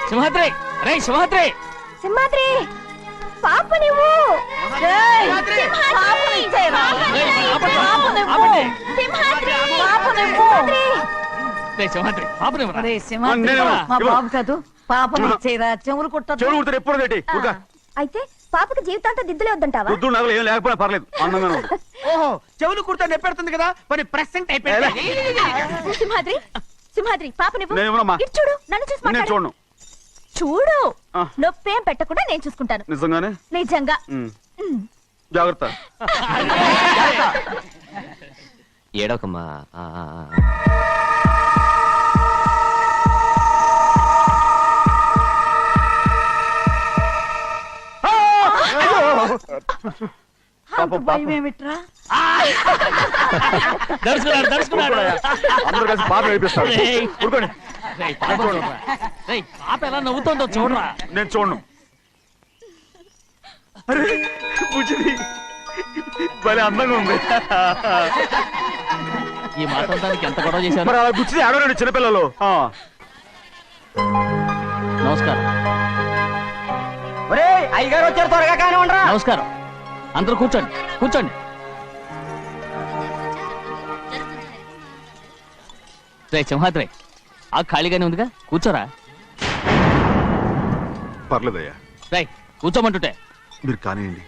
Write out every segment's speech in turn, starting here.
సింహాద్రి, రే సింహాద్రి, సింహాద్రి పాప నువ్వు సింహాద్రి పాపని మా బాబు కాదు పాపని ఇచ్చేరా చెవులు కుట్టారు ఎప్పుడు అయితే పాపకి జీవితాంతం దిద్దులే వద్దంటావా? ఏం లేకపోయినా పర్లేదు అందంగా ఓహో చెవులు కుర్తా నెప్పెడుతుంది కదా మరి ప్రెసెంట్ అయిపోయింది. సింహాద్రి సింహాద్రి పాప నువ్వు నేనేమోనమ్మా? ఇటు చూడు, నన్ను చూసి నేను మాట్లాడు. చూడను. చూడు ఆ. నొప్పేం పెట్టకుండా నేను చూసుకుంటాను. నిజంగానే నిజంగా జాగ్రత్త. ఏడవకమ్మా. భయం ఏమిట్రా? దర్శకున్నాడు దర్శకున్నాడు. అందరూ కలిసి పాప నడిపిస్తారు. ఊరుకోండి. పాప ఎలా నవ్వుతుందో చూడరా. నేను చూడను. అరే బుజ్జిది భలే అందంగా ఉంది. ఈ మాత్రం దానికి ఎంత గొడవ చేశారు. మరి అలా బుజ్జిది ఆడవాడు చిన్నపిల్లలు. నమస్కారం. అయ్యగారు వచ్చారు, త్వరగా కానీ ఉండరా. నమస్కారం. అందరూ కూర్చోండి కూర్చోండి. రే సింహాద్రి, ఆ ఖాళీగానే ఉందిగా, కూర్చోరా. పర్లేదయ్యా. రై కూర్చోమంటుంటే. మీరు కానివ్వండి,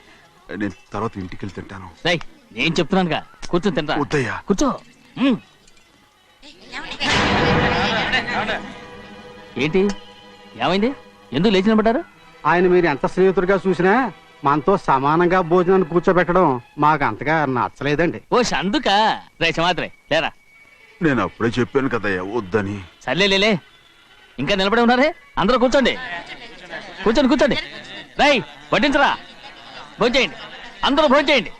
నేను తర్వాత ఇంటికి వెళ్ళి తింటాను. రై నేను చెప్తున్నానుగా, కూర్చొని తింటా. వద్దయ్యా. కూర్చో. ఏంటి ఏమైంది, ఎందుకు లేచి నిలబడ్డారు? ఆయన మీరు ఎంత స్నేహితుడిగా చూసినా మనతో సమానంగా భోజనాన్ని కూర్చోబెట్టడం మాకు అంతగా నచ్చలేదండి. ఓ అందుక. రే సింహాద్రి లేరా. నేను అప్పుడే చెప్పాను కదయ్యా వద్దని. సర్లేలే, ఇంకా నిలబడి ఉన్నారే, అందరూ కూర్చోండి కూర్చోండి కూర్చోండి. రై వడ్డించరా, భోంచేయండి, అందరూ భోంచేయండి.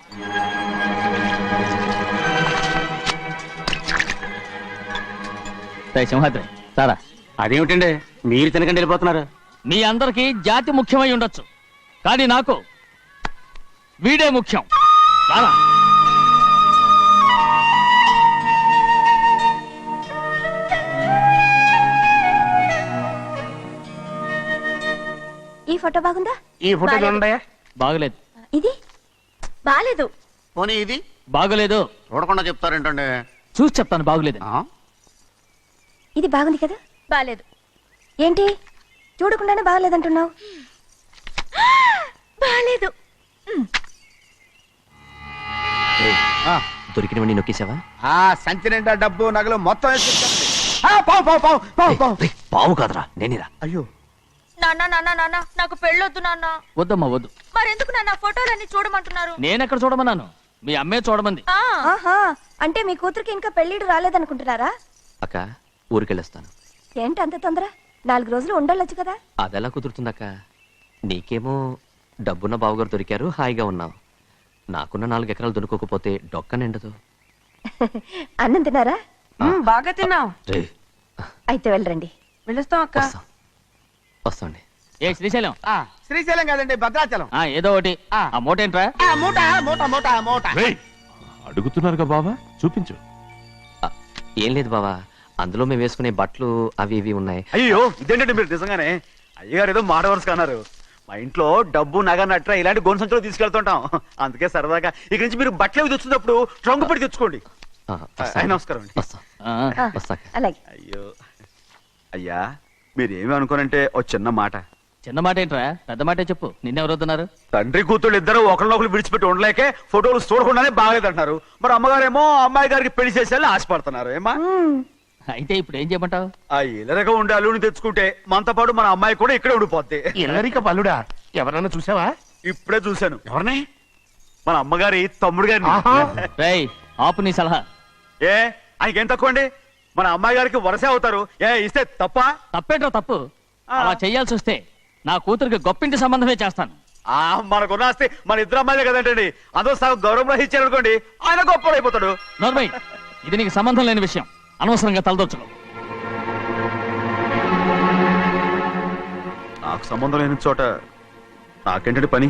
రై సింహాద్రి సారా. అదేమిటండి మీరు తినకండి వెళ్ళిపోతున్నారు? మీ అందరికీ జాతి ముఖ్యమై ఉండొచ్చు, కానీ నాకు వీడే ముఖ్యం. రారా. ఈ ఫోటో బాగుందా? ఈ ఫోటో చూడండి. బాగలేదు. ఇది బాలేదు. పోనీ ఇది బాగలేదు. చూడకుండా చెప్తారేంటండి? చూసి చెప్తాను బాగలేదు. ఇది బాగుంది కదా? బాలేదు. ఏంటి చూడకుండానే బాగలేదంటున్నావు? బాలేదు. దొరికినవన్నీ నొక్కేసావా? సంచి నిండా డబ్బు నగలు మొత్తం పావు కాదురా, నేనేరా. అయ్యో నాన్న నాన్న నాన్న నాకు పెళ్ళొద్దు నాన్న. వద్దమ్మా వద్దు. మరెందుకు నాన్న ఫోటోలన్నీ చూడమంటున్నారు? నేనెక్కడ చూడమన్నాను, మీ అమ్మే చూడమంది. ఆహా, అంటే మీ కూతురికి ఇంకా పెళ్ళిడు రాలేదనుకుంటున్నారా? అక్క ఊరికెళ్ళొస్తాను. ఏంటి అంత తొందర? 4 రోజులు ఉండొచ్చు కదా. అదెలా కుదురుతుందక్క? నీకేమో డబ్బున్న బావగారు దొరికారు, హాయిగా ఉన్నావు. నాకున్న 4 ఎకరాలు దొరుకోకపోతే డొక్క నిండదు. అన్నం తిన్నారా? బాగా తిన్నావు. అయితే వెళ్ళరండి. వెళ్ళొస్తాం అక్క. వస్తాండి. ఏ శ్రీశైలం? శ్రీశైలం కాదండి, భద్రాచలం. ఏదో ఒకటి. ఆ మూట ఏంట్రా? మూట మూట మూట మూట. అడుగుతున్నారుగా బావా, చూపించు. ఏం లేదు బావా, అందులో మేము వేసుకునే బట్టలు అవి ఇవి ఉన్నాయి. అయ్యో ఇదేంటంటే మీరు నిజంగానే అయ్యగారు ఏదో మాడవర్స్ కన్నారు. మా ఇంట్లో డబ్బు నగ నట్ర ఇలాంటి గొంతు సంచులు తీసుకెళ్తుంటాం. అందుకే సరదాగా ఇక నుంచి మీరు బట్టలు తెచ్చుకున్నప్పుడు ట్రంక్ పెట్టి తెచ్చుకోండి. నమస్కారం అండి. అలాగే. అయ్యో అయ్యా, మీరేమి అనుకోనంటే ఓ చిన్న మాట. చిన్న మాట ఏంట్రా, పెద్ద మాటే చెప్పు. నిన్నెవరొద్దున్నారు? తండ్రి కూతుళ్ళు ఇద్దరు ఒకరినొకరు విడిచిపెట్టి ఉండలేకే ఫోటోలు చూడకుండానే బాగలేదంటున్నారు. మరి అమ్మగారేమో అమ్మాయి గారికి పెళ్లి చేసేయాలని ఆశపడుతున్నారు. ఏమా అయితే ఇప్పుడు ఏం చేయమంటావు? ఆ ఇల్లరిగా ఉండే అల్లుని తెచ్చుకుంటే మనతో పాటు మన అమ్మాయి కూడా ఇక్కడే ఉండిపోద్ది. ఇల్లరిక పల్లుడా? ఎవరన్నా చూసావా? ఇప్పుడే చూశాను. ఎవరిని? మన అమ్మగారి తమ్ముడు గారిని. రేయ్ ఆపు నీ సలహా. ఏ ఆయనకేం తక్కువ అండి? మన అమ్మాయి గారికి వరసే అవుతారు. ఏ ఇస్తే తప్ప? తప్పేంట్రా తప్పు? అలా చెయ్యాల్సి వస్తే నా కూతురికి గొప్పింటి సంబంధమే చేస్తాను. మనకున్న ఆస్తి మన ఇద్దరు అమ్మాయిలే కదంటండి. అందరూ సగం గౌరవం ఇచ్చారు అనుకోండి, ఆయన గొప్పడు అయిపోతాడు. నోర్మై, ఇది నీకు సంబంధం లేని విషయం, అనవసరంగా తలదొచ్చుకో. నాకు సంబంధం లేని చోట నాకేంటంటే పని?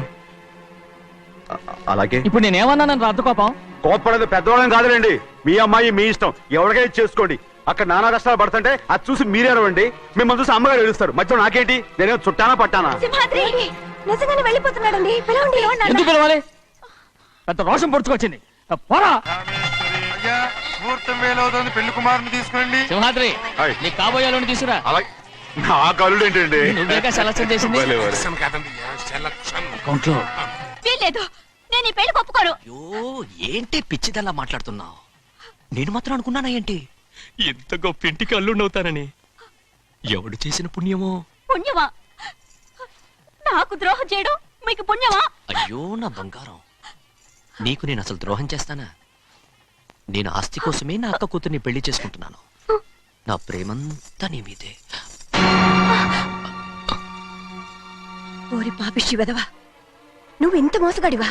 అలాగే ఇప్పుడు నేనేమన్నాను రద్దు కోపం? కోప్పడేది పెద్దవాళ్ళం కాదులేండి. మీ అమ్మాయి మీ ఇష్టం, ఎవరికైనా చేసుకోండి. అక్కడ నానా కష్టాలు పడుతుంటే అది చూసి మీరేరవండి. మిమ్మల్ని చూసి అమ్మగారు ఏడుస్తారు. మధ్యలో నాకేంటి? నేనేం చుట్టానా పట్టానా? సింహాద్రి నిజంగానే వెళ్ళిపోతున్నాడండి. పిలవండి. ఎందుకు పిలవాలి? పెద్ద రోషం పొడుచుకొచ్చింది. పోరా ముహూర్తం వేలవుతోంది, పెళ్లి కుమారుని తీసుకురండి. సింహాద్రి, హాయ్. నీ కాబోయేలోని తీసుకురా. అలాగే నా కలుడు ఏంటండి? నువ్వేగా సెలక్షన్ చేసింది. అకౌంట్లో వీల్లేదు, నేను ఈ పెళ్లి ఒప్పుకోను. అయ్యో ఏంటి పిచ్చిదల్లా మాట్లాడుతున్నావు? నేను మాత్రం అనుకున్నానా ఏంటి ఇంత గొప్ప ఇంటికి అల్లుండవుతానని? ఎవడు చేసిన పుణ్యమో? పుణ్యమా? నాకు ద్రోహం చేయడం మీకు పుణ్యమా? అయ్యో నా బంగారం, నీకు నేను అసలు ద్రోహం చేస్తానా? నేను ఆస్తి కోసమే నా అక్క కూతుర్ని పెళ్లి చేసుకుంటున్నాను. నా ప్రేమంతా నీ మీదే. ఓరి పాపిష్టి వెదవా, నువ్వు ఇంత మోసగాడివా?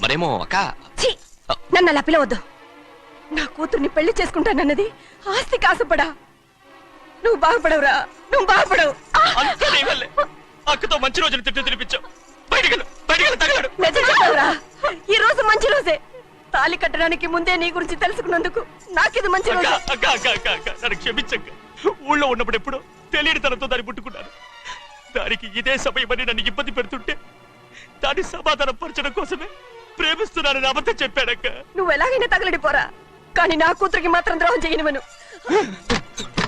మరేమో అక్క. ఛీ, నన్ను అలా పిలవద్దు. నా కూతుర్ని పెళ్లి చేసుకుంటానన్నది ఆస్తి కాసపడా. నువ్వు బాగుపడవురా, నువ్వు బాగుపడవు. అక్కతో మంచి రోజులు తిట్టు తినిపించావు. బయటికి తగలడు. నిజం చెప్పవురా, ఈ రోజు మంచి రోజే. తాళి కట్టడానికి ముందే నీ గురించి తెలుసుకున్నందుకు నాకిది మంచి రోజు. నన్ను క్షమించక్క. ఊళ్ళో ఉన్నప్పుడు ఎప్పుడు తెలియని తనతో దాన్ని పుట్టుకున్నాను. దానికి ఇదే సమయమని నన్ను ఇబ్బంది పెడుతుంటే దాన్ని సమాధానం పరచడం కోసమే ప్రేమిస్తున్నానని అబద్ధం చెప్పాడక్క. నువ్వు ఎలాగైనా తగలడిపోరా, కానీ నా కూతురికి మాత్రం ద్రోహం చేయనివను.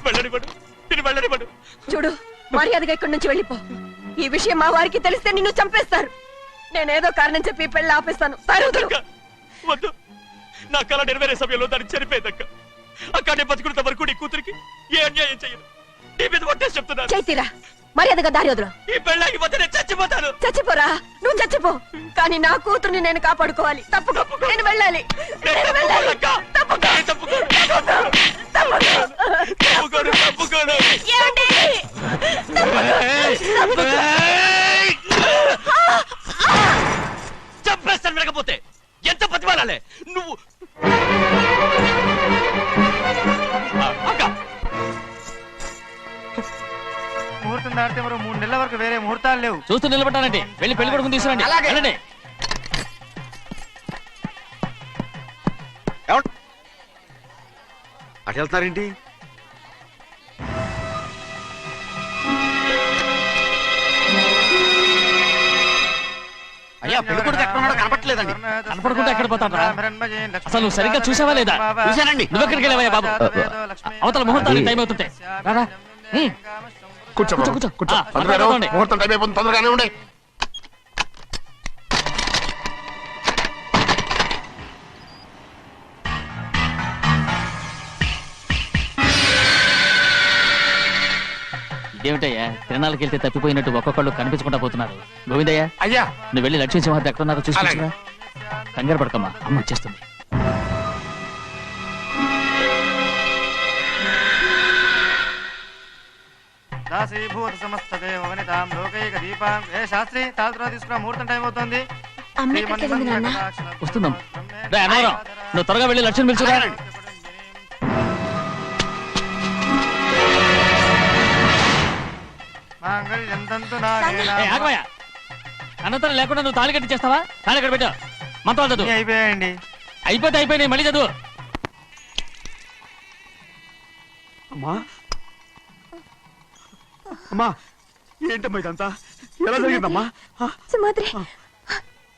వెళ్ళనివ్వడు, నేను వెళ్ళనివ్వడు. చూడు, మర్యాదగా ఇక్కడి నుంచి వెళ్ళిపో. ఈ విషయం మా వారికి తెలిస్తే నిన్ను చంపేస్తారు. నేనేదో కారణం చెప్పి పెళ్లి ఆపేస్తాను. తరువుతులు. అక్క, వద్దు. నా కళ నెరవేరే సమయంలో దాన్ని చనిపోయేదక్క. అక్కడే బతుకున్నంత వరకు నీ కూతురికి ఏ అన్యాయం చేయను. నీ మీద ఒట్టేసి చెప్తున్నాను. చైతీరా, మర్యాదగా దారి వదులు. ఈ పెళ్ళాకి పోతే నేను చచ్చిపోతాను. చచ్చిపోరా, నువ్వు చచ్చిపో, కానీ నా కూతుర్ని నేను కాపాడుకోవాలి. తప్పుకో, నేను వెళ్ళాలి. నేను వెళ్ళాలి. తప్పుకో. ఏమండి? చంపేస్తాను. వినకపోతే ఎంత బతిమాలాలే నువ్వు? అక్క, ముహూర్తం దాటితే మరో 3 నెలల వరకు వేరే ముహూర్తాలు లేవు. చూస్తూ నిలబెట్టానండి. వెళ్ళి పెళ్లి కొడుకుని తీసుకురండి. వెళ్ళండి. అటు వెళ్తున్నారేంటి? అయ్యా, పెళ్లి కొడుకు ఎక్కడ ఉన్నాడో కనపట్లేదండి. కనపడకుండా ఎక్కడ పోతాడ్రా? అసలు నువ్వు సరిగ్గా చూసావా లేదా? చూశానండి. నువ్వెక్కడికి వెళ్ళావయ్యా బాబు? అవతల ముహూర్తానికి టైం అవుతుంటే రారా. కూర్చో కూర్చో. కూర్చో. ఆ, పట్టుకోండి. ముహూర్తం టైం అయిపోతుంది, తొందరగానే ఉండే. ఇదేమిటయ్యా, తిరణాలకు వెళ్తే తప్పిపోయినట్టు ఒక్కొక్కళ్ళు కనిపించకుండా పోతున్నారు. గోవిందయ్య, అయ్యా, నువ్వు వెళ్ళి లక్ష్మీ సింహాద్రి ఎక్కడ ఉన్నారో చూసుకుంటున్నా. కంగారు పడకమ్మా, అమ్మ వచ్చేస్తుంది. దాసీభూత సమస్త దేవ వనితాం లోకైక దీపాం. ఏ శాస్త్రి, తాళ తీసుకురా, ముహూర్తం టైం అవుతుంది. వస్తుందమ్మా. రా, అన్నవరం, నువ్వు త్వరగా వెళ్ళి లక్ష్మణ్ పిలుచురా. ఆగమయ్యా, అన్నతనం లేకుండా నువ్వు తాళి కట్టి చేస్తావా? తాళి కట్టి పెట్టా. మంత్రాలు చదువు. అయిపోయాయండి. అయిపోయినాయి, మళ్ళీ చదువు. అమ్మా, అమ్మా, ఏంటమ్మా ఇదంతా? ఎలా జరిగిందమ్మా? సింహాద్రి,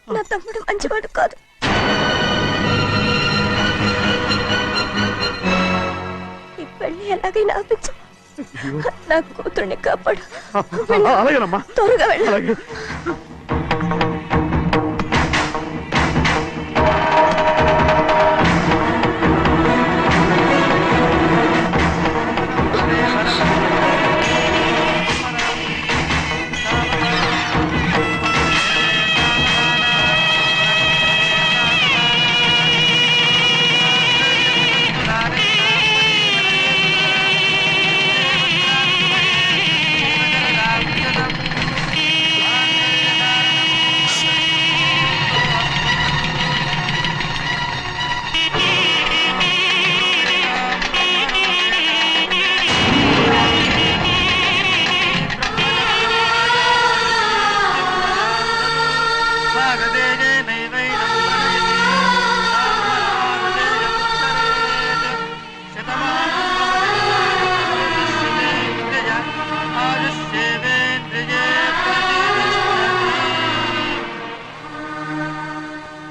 నా తమ్ముడు మంచివాడు కాదు. ఈ పెళ్లి ఎలాగైనా ఆపించు. నా కూతుర్ని కాపాడు. అలాగేనమ్మా, త్వరగా వెళ్ళాలి. అలాగే.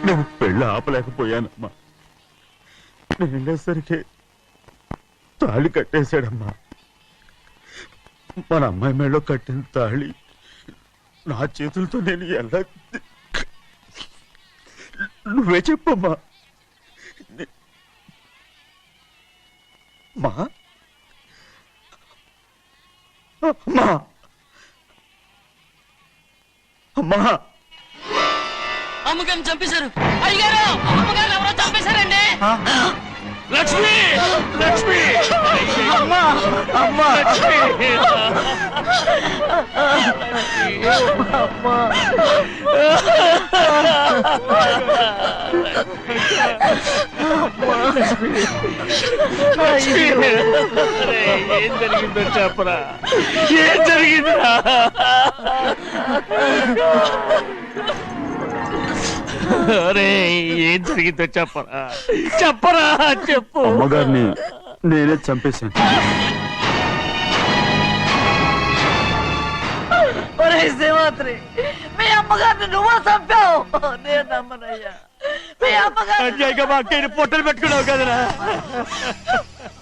నేను పెళ్ళి ఆపలేకపోయానమ్మా. నేను వెళ్ళేసరికి తాళి కట్టేశాడమ్మా. మన అమ్మాయి మేడలో కట్టిన తాళి నా చేతులతో నేను ఎలా నువ్వే చెప్పమ్మా. మా అమ్మా అమ్మా అమ్మగారిని చంపేశారు అయ్యారు. అమ్మగారు ఎవరో చంపేశారండి. లక్ష్మి లక్ష్మి అమ్మా అమ్మా ఏం జరిగిందో చెప్పరా? ఏం జరిగిందిరా? అరే ఏం జరిగిందో చెప్పరా? చెప్పరా? చెప్పు. అమ్మగారిని నేనే చంపేశాను. ఒరే శ్రీమాత్రి, మీ అమ్మగారిని నువ్వు చంపావు. నేను నమ్మనయ్యా. మీ అమ్మగారు అన్యాయంగా మా అక్కయ్యని పొట్టలు పెట్టుకున్నావు కదరా?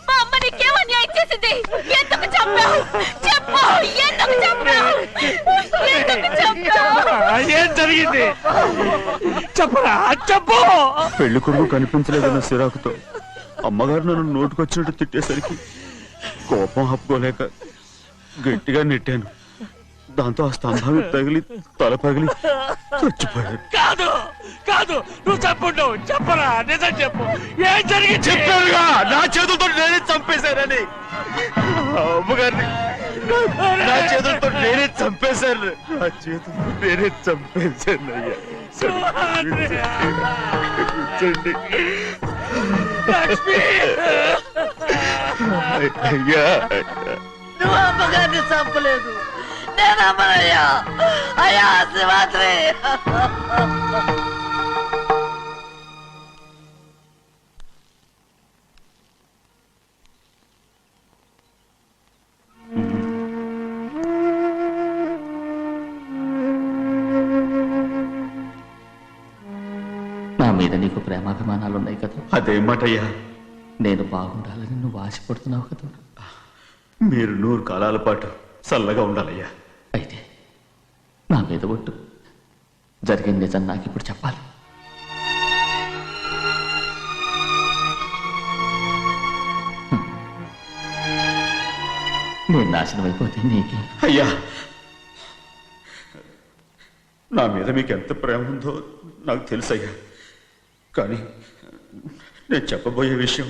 మా అమ్మ నీకేం అన్యాయం చేసింది? ఎందుకు చంపావు? చెప్పు, ఎందుకు చంపావు? ఎందుకు చంపావు? ఏం జరిగింది? చెప్పరా? చెప్పు. పెళ్లి కొడుకు కనిపించలేదన్న సిరాకుతో అమ్మగారు నన్ను నోటుకొచ్చినట్టు తిట్టేసరికి కోపం హప్పుకోలేక గట్టిగా నెట్టాను. దాంతో ఆ స్తంభాన్ని తగిలి తల పగిలి చచ్చిపోయారు. కాదు కాదు, నువ్వు చెప్పుండవు. చెప్పరా? నిజం చెప్పు. ఏం జరిగింది? చెప్పారుగా, నా చేతులతో నేనే చంపేశానని. అమ్మగారిని నా చేతులతో నేనే చంపేశాను. నా చేతులతో నేనే చంపేశాను. అయ్యా కూర్చోండి. లక్ష్మి అయ్యా నువ్వు అమ్మగారిని చంపలేదు. నేను అమ్మనయ్యా. అయ్యా శ్రీమాత్రి. నా మీద నీకు ప్రేమాభిమానాలు ఉన్నాయి కదా. అదేమాటయ్యా, నేను బాగుండాలని నువ్వు ఆశపడుతున్నావు కదా. మీరు 100 కాలాల పాటు చల్లగా ఉండాలయ్యా. అయితే నా మీద ఒట్టు. జరిగిన నిజం నాకు ఇప్పుడు చెప్పాలి. నేను నాశనం అయిపోతే నీకే. అయ్యా, నా మీద మీకు ఎంత ప్రేమ ఉందో నాకు తెలుసయ్యా. కానీ నేను చెప్పబోయే విషయం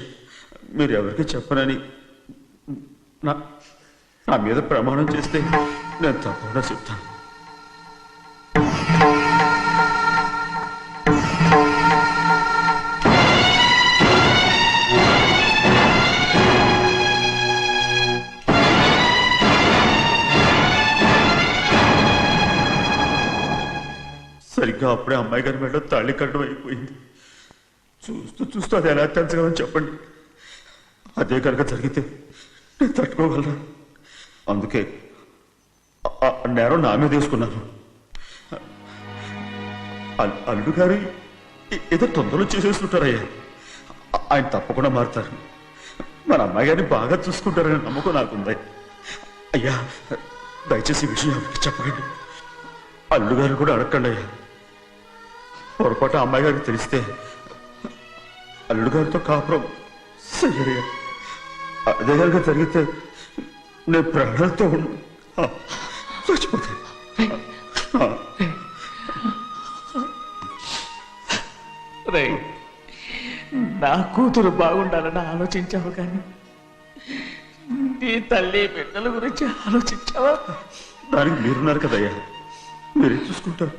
మీరు ఎవరికి చెప్పనని నా మీద ప్రమాణం చేస్తే నేను తప్పకుండా చెప్తాను. సరిగ్గా అప్పుడే అమ్మాయి గారి మెడలో తాళి కట్టడం అయిపోయింది. చూస్తూ చూస్తూ అది ఎలా తెంచగలని చెప్పండి. అదే కనుక జరిగితే నేను తట్టుకోగలరా? అందుకే ఆ నేరం నా మీద తీసుకున్నాను. అల్లుడు గారు ఏదో తొందరలో చేసేస్తుంటారయ్యా. ఆయన తప్పకుండా మారుతారు. మన అమ్మాయి గారిని బాగా చూసుకుంటారనే నమ్మకం నాకుంది. అయ్యా, దయచేసి ఈ విషయం ఎవరికి చెప్పకండి. అల్లుడు గారు కూడా అడగండి అయ్యా. పొరపాటు అమ్మాయి గారికి తెలిస్తే అల్లుడు గారితో కాపురం సరిగా అదే కనుక జరిగితే నేను ప్రాణాలతో చచ్చిపోతాను. నా కూతురు బాగుండాలని ఆలోచించావు, కానీ నీ తల్లి బిడ్డల గురించి ఆలోచించావా? దానికి మీరున్నారు కదయ్యా, మీరే చూసుకుంటారు.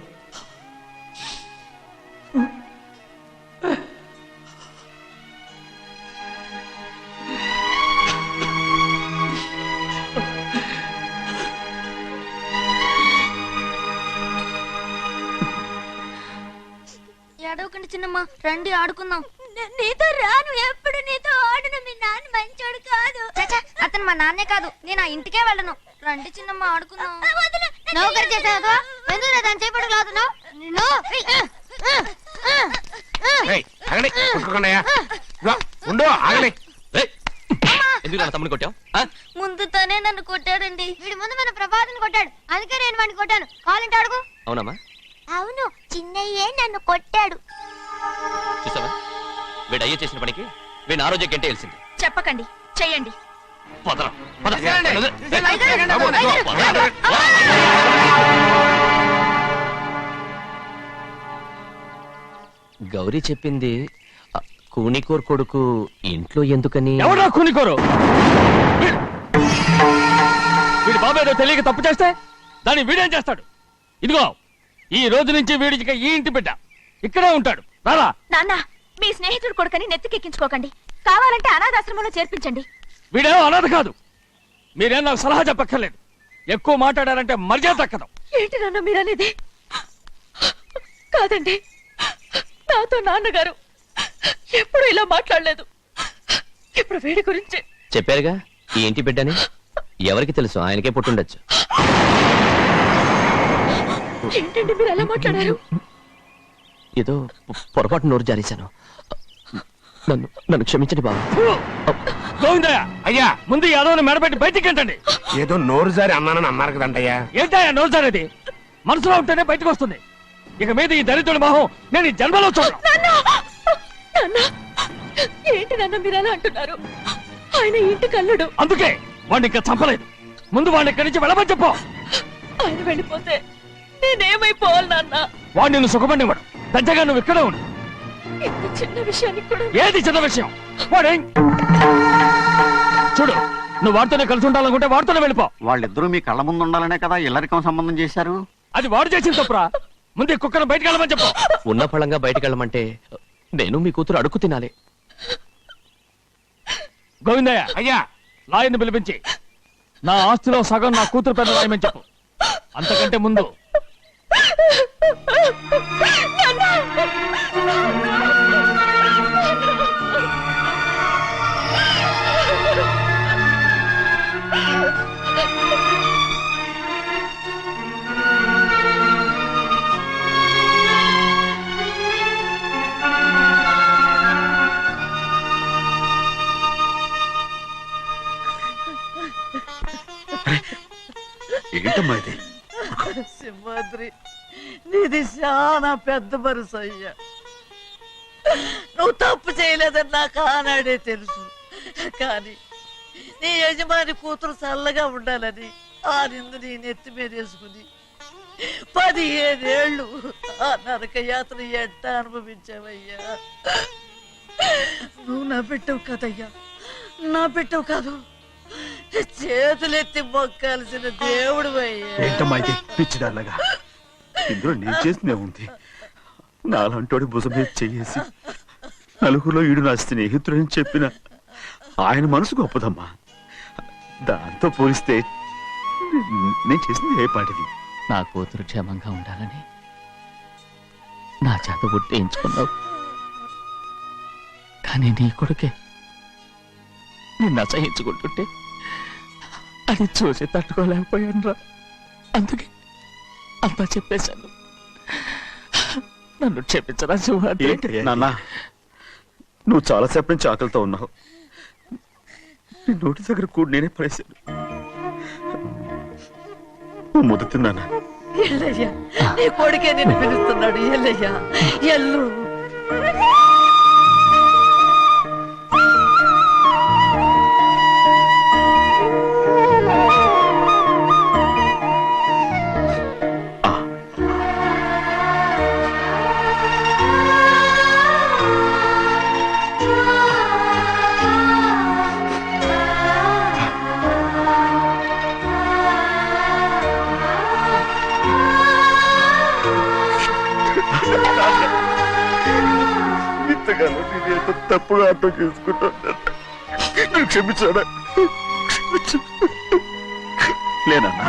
ఏడవకండి చిన్నమ్మ, రండి ఆడుకుందాం. నీతో రాను, ఎప్పుడు నీతో ఆడను. మీ నాన్న మంచోడు కాదు. అతను మా నాన్నే కాదు, నేను ఆ ఇంటికే వెళ్ళను. రండి చిన్నమ్మ ఆడుకుందాం. నౌకరు చేసావు ఎందుకు దాని చేపడు కాదు. ఆగండి కొట్టుకోకండియా. ఇదిగో, ఉండు ఆగండి. ఏయ్, ఎందుకు నా తమ్ముని కొట్టావు? ముందు తనే నన్ను కొట్టాడండి. వీడి ముందు మన ప్రభాతం కొట్టాడు, అందుకే నేను వాడిని కొట్టాను. కావాలంటే అడుగు. అవునమ్మా, అవును, చిన్నయ్యే నన్ను కొట్టాడు. చూసావా వీడు అయ్యే చేసిన పనికి వీడిని ఆ రోజే గంటే తెలిసింది. చెప్పకండి, చెయ్యండి. పదరా, పద. తీసుకెళ్ళండి. ఏయ్, తీసుకెళ్ళండి. బాబు, పదరా. గౌరీ చెప్పింది కూనికోర్ కొడుకు ఇంట్లో ఎందుకని? ఎవరా కూనికోరు? వీడి బాబు ఏదో తెలియక తప్పు చేస్తే దాన్ని వీడేం చేస్తాడు? ఇదిగో ఈ రోజు నుంచి వీడికి ఈ ఇంటి బిడ్డ ఇక్కడే ఉంటాడు. రారా. నాన్న, మీ స్నేహితుడు కొడుకని నెత్తికెక్కించుకోకండి. కావాలంటే అనాథాశ్రమంలో చేర్పించండి. వీడేమో అనాథ కాదు. మీరేం నాకు సలహా చెప్పక్కర్లేదు. ఎక్కువ మాట్లాడారంటే మర్యాద దక్కదు. ఏంటి నాన్న మీరనేది? కాదండి, నాతో నాన్నగారు ఎప్పుడు ఇలా మాట్లాడలేదు. ఇప్పుడు వీడి గురించి చెప్పారుగా ఈ ఇంటి బిడ్డని. ఎవరికి తెలుసు, ఆయనకే పుట్టుండొచ్చు. ఏంటండి మీరు ఎలా మాట్లాడారు? ఏదో పొరపాటు నోరు జారేశాను. నన్ను నన్ను క్షమించండి బాబు. గోవిందయ్య, అయ్యా ముందు ఈ యాదవ్ని మెడపెట్టి బయటికి ఏంటండి. ఏదో నోరు జారి అన్నానని అన్నారు కదంటయ్యా. ఏంటయ్యా నోరు జారేది? మనసులో ఉంటేనే బయటకు వస్తుంది. ఇక మీద ఈ దరిద్రుడి మొహం నేను ఈ జన్మలో చూడను. నాన్న, ఏంటి నాన్న మీరు ఎలా అంటున్నారు? ఆయన ఇంటి కల్లుడు. అందుకే వాడిని ఇంకా చంపలేదు. ముందు వాడిని ఇక్కడి నుంచి వెళ్ళమని చెప్పు. ఆయన వెళ్ళిపోతే నేనేమైపోవాలి నాన్న? వాడిని నువ్వు సుఖపడివాడు. పెద్దగా నువ్వు ఇక్కడే ఉండు. ఇంత చిన్న విషయానికి కూడా ఏది చిన్న విషయం? వాడేం చూడు, నువ్వు వాడితోనే కలిసి ఉండాలనుకుంటే వాడితోనే వెళ్ళిపో. వాళ్ళిద్దరూ మీ కళ్ళ ముందు ఉండాలనే కదా ఇల్లరికం సంబంధం చేశారు. అది వాడు చేసిన తప్పురా. ముందు ఈ కుక్కను బయటకు వెళ్ళమని చెప్పు. ఉన్న ఫలంగా బయటకు వెళ్ళమంటే నేను మీ కూతురు అడుగు తినాలి. గోవిందయ్య, అయ్యా లాయర్ని పిలిపించి నా ఆస్తిలో సగం నా కూతురు పేరు రాయమని చెప్పు. అంతకంటే ముందు ఏంటమ్మా ఇది? సింహాద్రి, నీది చాలా పెద్ద మనసు అయ్యా. నువ్వు తప్పు చేయలేదని నాకు ఆనాడే తెలుసు. కానీ నీ యజమాని కూతురు చల్లగా ఉండాలని ఆ నిందు నీ నెత్తి మీద వేసుకుని 15 ఏళ్ళు ఆ నరక యాత్ర ఎట్ట అనుభవించావయ్యా. నువ్వు నా పెట్టవు కదయ్యా, నా పెట్టవు కాదు, చేతులెత్తి మొక్కాల్సిన దేవుడు అయ్యా. ఏంటమ్మా ఇది పిచ్చిదారులాగా? ఇందులో నేను చేసిందే ఉంది. నాలంటోడి భుజం మీద చెయ్యేసి నలుగురిలో ఈడు నా స్నేహితుడని చెప్పిన ఆయన మనసు గొప్పదమ్మా. దాంతో పోలిస్తే నేను చేసింది ఏ పాటిది? నా కూతురు క్షేమంగా ఉండాలని నా చేత గుర్తించుకున్నావు. కానీ నీ కొడుకే నిన్ను అసహించుకుంటుంటే అది చూసి తట్టుకోలేకపోయాను రా. అందుకే అంతా చెప్పేశాను. నన్ను క్షమించరా సింహాద్రి. నాన్న, నువ్వు చాలాసేపు నుంచి ఆకలితో ఉన్నావు. నీ నోటి దగ్గర కూడా నేనే పడేశాను. ముద్దు తిన్నానా? ఎల్లయ్యా, నీ కొడుకే నిన్ను పిలుస్తున్నాడు. ఎల్లయ్యా, ఎల్లు. ఇంతకాలం నేను ఎంత తప్పుగా అర్థం చేసుకుంటాను. నువ్వు క్షమించాడా? లేనన్నా.